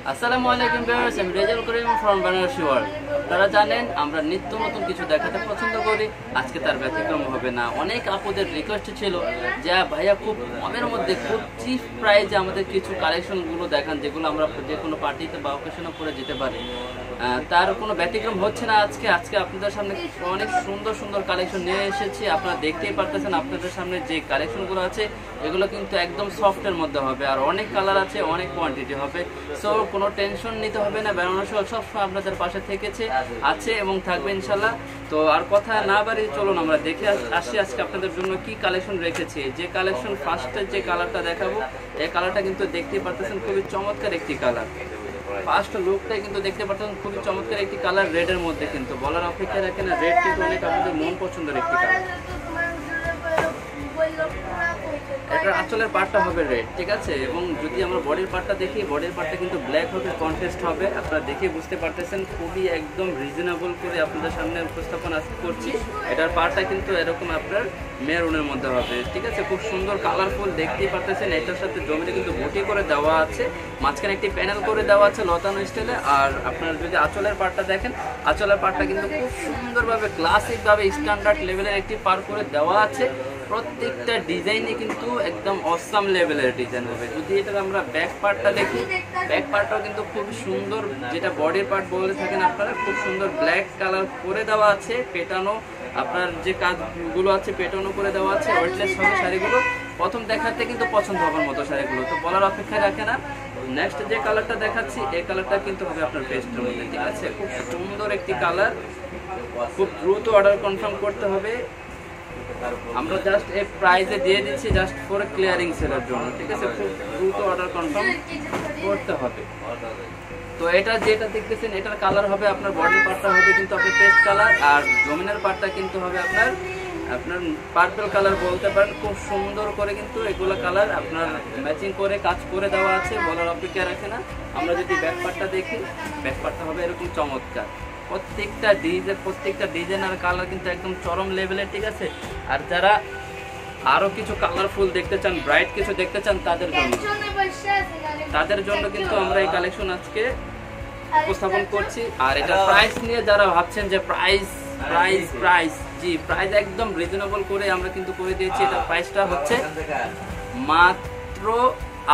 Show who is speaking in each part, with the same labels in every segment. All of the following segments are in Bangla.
Speaker 1: আসসালামু আলাইকুম ভিউয়ার্স, আমি রেজাল করিম ফ্রম বেনারসি ওয়ার্ল্ড। তারা জানেন আমরা নিত্য নতুন কিছু দেখাতে পছন্দ করি, আজকে তার ব্যতিক্রম হবে না। অনেক আপুদের রিকোয়েস্ট ছিল যে ভাইয়া খুব কমের মধ্যে খুব চিপ প্রাইসে আমাদের কিছু কালেকশনগুলো দেখান, যেগুলো আমরা যে কোনো পার্টিতে বা অকেশনে পরে যেতে পারি। তার কোনো ব্যতিক্রম হচ্ছে না। আজকে আপনাদের সামনে অনেক সুন্দর সুন্দর কালেকশন নিয়ে এসেছি। আপনারা দেখতেই পারতেছেন আপনাদের সামনে যে কালেকশনগুলো আছে এগুলো কিন্তু একদম সফটের মধ্যে হবে, আর অনেক কালার আছে, অনেক কোয়ান্টিটি হবে। সো কোনো টেনশন নিতে হবে না, বেনারসি ওয়ার্ল্ড সবসময় আপনাদের পাশে আছে এবং থাকবে ইনশাল্লাহ। তো আর কথা না বাড়িয়ে চলুন আমরা দেখে আসি আজকে আপনাদের জন্য কি কালেকশন রেখেছি। যে কালেকশন ফার্স্টের যে কালারটা দেখাবো, এই কালারটা কিন্তু দেখতেই পারতেছেন খুবই চমৎকার একটি কালার। ফার্স্ট লুকটাই কিন্তু দেখতে পাচ্ছেন খুবই চমৎকার একটি কালার, রেডের মধ্যে কিন্তু বলার অপেক্ষা রাখে না। রেড কিন্তু অনেক আপনাদের মন পছন্দের একটি কালার। এটার আঁচলের পার্টটা হবে রেড, ঠিক আছে। এবং যদি আমরা বডির পার্টটা দেখি, বডির পার্টটা কিন্তু ব্ল্যাক হবে, কন্ট্রাস্ট হবে। আপনারা দেখে বুঝতে পারতেছেন খুবই একদম রিজনেবল করে আপনাদের সামনে উপস্থাপন করছি। এটার পার্টটা কিন্তু এরকম আপনার মেরুনের মধ্যে হবে, ঠিক আছে। খুব সুন্দর কালারফুল দেখতেই পারতেছেন। এটার সাথে জমিনে কিন্তু বুটি করে দেওয়া আছে, মাঝখানে একটি প্যানেল করে দেওয়া আছে লতানো স্টাইলে। আর আপনারা যদি আঁচলের পার্টটা দেখেন, আঁচলের পার্টটা কিন্তু খুব সুন্দরভাবে ক্লাসিকভাবে স্ট্যান্ডার্ড লেভেলের একটি পার করে দেওয়া আছে। প্রত্যেকটা ডিজাইনে কিন্তু একদম অসাম লেভেলের ডিজাইন হবে। যদি এটা আমরা ব্যাক পার্টটা দেখি, ব্যাক পার্টটাও কিন্তু খুব সুন্দর, যেটা বডির পার্ট বলে থাকেন আপনারা, খুব সুন্দর ব্ল্যাক কালার করে দেওয়া আছে। পেটানো আপনার যে কাজগুলো আছে পেটানো করে দেওয়া আছে। ওয়েটলেস হবে শাড়িগুলো, প্রথম দেখাতে কিন্তু পছন্দ হবার মতো শাড়িগুলো, তো বলার অপেক্ষায় রাখে না। নেক্সট যে কালারটা দেখাচ্ছি, এই কালারটা কিন্তু হবে আপনার পেস্টের মধ্যে, ঠিক আছে। খুব সুন্দর একটি কালার, খুব দ্রুত অর্ডার কনফার্ম করতে হবে। আমরা জাস্ট এই প্রাইসে দিয়ে দিচ্ছি জাস্ট ফর ক্লিয়ারিং সেলের জন্য, ঠিক আছে। খুব দ্রুত অর্ডার কনফার্ম করতে হবে। তো এটা যেটা দেখতেছেন এটার কালার হবে আপনার বডি পার্টটা হবে কিন্তু আপনার পেস্ট কালার, আর জমিনের পার্টটা কিন্তু হবে আপনার পার্পল কালার বলতে পারেন। খুব সুন্দর করে কিন্তু এগুলো কালার আপনার ম্যাচিং করে কাজ করে দেওয়া আছে, বলার অপেক্ষা রাখে না। আমরা যদি ব্যাক পার্টটা দেখি, ব্যাক পার্টটা হবে এরকম চমৎকার। প্রত্যেকটা ডিজাইন আর কালার কিন্তু একদম চরম লেভেলের, ঠিক আছে। আর যারা আরো কিছু কালারফুল দেখতে চান, ব্রাইট কিছু দেখতে চান, তাদের জন্য কিন্তু আমরা এই কালেকশন আজকে উপস্থাপন করছি। আর এটা প্রাইস নিয়ে যারা ভাবছেন যে প্রাইস জি প্রাইস একদম রিজনেবল করে আমরা কিন্তু করে দিয়েছি। এটা প্রাইসটা হচ্ছে মাত্র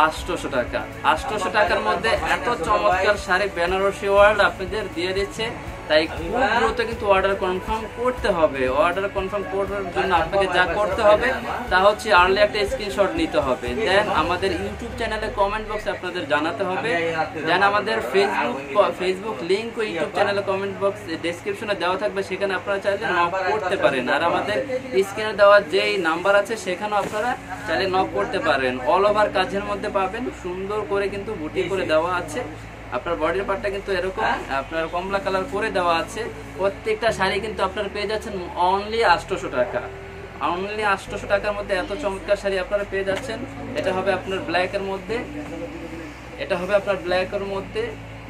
Speaker 1: 800 টাকা। 800 টাকার মধ্যে এত চমৎকার শাড়ি বেনারসি ওয়ার্ল্ড আপনাদের দিয়ে দিচ্ছে। তাই খুব দ্রুত কিন্তু অর্ডার কনফার্ম করতে হবে। অর্ডার কনফার্ম করার জন্য আপনাকে যা করতে হবে তা হচ্ছে আর্লি একটা স্ক্রিনশট নিতে হবে, দেন আমাদের ইউটিউব চ্যানেলে কমেন্ট বক্সে আপনাদের জানাতে হবে, দেন আমাদের ফেসবুক লিঙ্ক ও ইউটিউব চ্যানেলে কমেন্ট বক্স ডেসক্রিপশনে দেওয়া থাকবে, সেখানে আপনারা চাইলে নক করতে পারেন। আর আমাদের স্ক্রিনে দেওয়া যেই নাম্বার আছে সেখানেও আপনারা চাইলে নক করতে পারেন। অল ওভার কাজের মধ্যে পাবেন, সুন্দর করে কিন্তু বুটি করে দেওয়া আছে। আপনার বডির পার্টটা কিন্তু এরকম আপনার কমলা কালার করে দেওয়া আছে। প্রত্যেকটা শাড়ি কিন্তু আপনারা পেয়ে যাচ্ছেন অনলি 800 টাকা। অনলি 800 টাকার মধ্যে এত চমৎকার শাড়ি আপনারা পেয়ে যাচ্ছেন। এটা হবে আপনার ব্ল্যাকের মধ্যে, এটা হবে আপনার ব্ল্যাকের মধ্যে,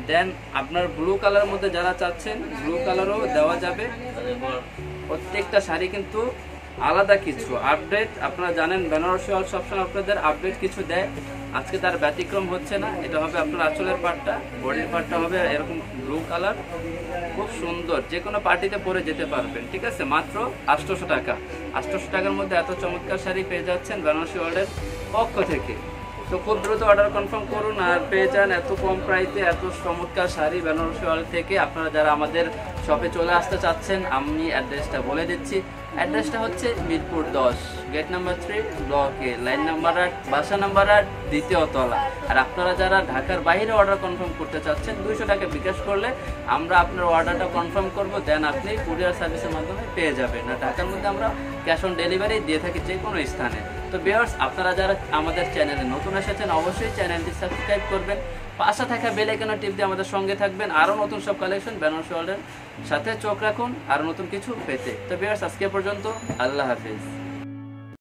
Speaker 1: দেন আপনার ব্লু কালারের মধ্যে যারা চাচ্ছেন ব্লু কালারও দেওয়া যাবে। প্রত্যেকটা শাড়ি কিন্তু আলাদা কিছু আপডেট। আপনারা জানেন বেনারসি ওয়ার্ল্ড সবসময় আপনাদের আপডেট কিছু দেয়, আজকে তার ব্যতিক্রম হচ্ছে না। এটা হবে আপনার আঁচলের পার্টটা, বডির পার্টটা হবে এরকম ব্লু কালার, খুব সুন্দর, যে কোনো পার্টিতে পরে যেতে পারবেন, ঠিক আছে। মাত্র 800 টাকা। 800 টাকার মধ্যে এত চমৎকার শাড়ি পেয়ে যাচ্ছেন বেনারসি ওয়ার্ল্ডের পক্ষ থেকে। তো খুব দ্রুত অর্ডার কনফার্ম করুন আর পেয়ে যান এত কম প্রাইসে এত চমৎকার শাড়ি বেনারসি ওয়ার্ল্ড থেকে। আপনারা যারা আমাদের শপে চলে আসতে চাচ্ছেন, আমি অ্যাড্রেসটা বলে দিচ্ছি। অ্যাড্রেসটা হচ্ছে Mirpur 10, gate number 3, block A, line number 8, বাসা নাম্বার 8, দ্বিতীয় তলা। আর আপনারা যারা ঢাকার বাইরে অর্ডার কনফার্ম করতে চাচ্ছেন, 200 টাকা বিকাশ করলে আমরা আপনার অর্ডারটা কনফার্ম করব, দেন আপনি কুরিয়ার সার্ভিসের মাধ্যমে পেয়ে যাবেন। আর ঢাকার মধ্যে আমরা ক্যাশ অন ডেলিভারি দিয়ে থাকি যে কোনো স্থানে। তো ভিউয়ার্স, আপনারা যারা আমাদের চ্যানেলে নতুন এসেছেন অবশ্যই চ্যানেলটি সাবস্ক্রাইব করবেন, পাশে থাকা বেল আইকনের টিপ দিয়ে আমাদের সঙ্গে থাকবেন। আরও নতুন সব কালেকশন বেনারসি ওয়ার্ল্ডের সাথে চোখ রাখুন আরও নতুন কিছু পেতে। তো ভিউয়ার্স, আজকে পর্যন্ত, আল্লাহ হাফেজ।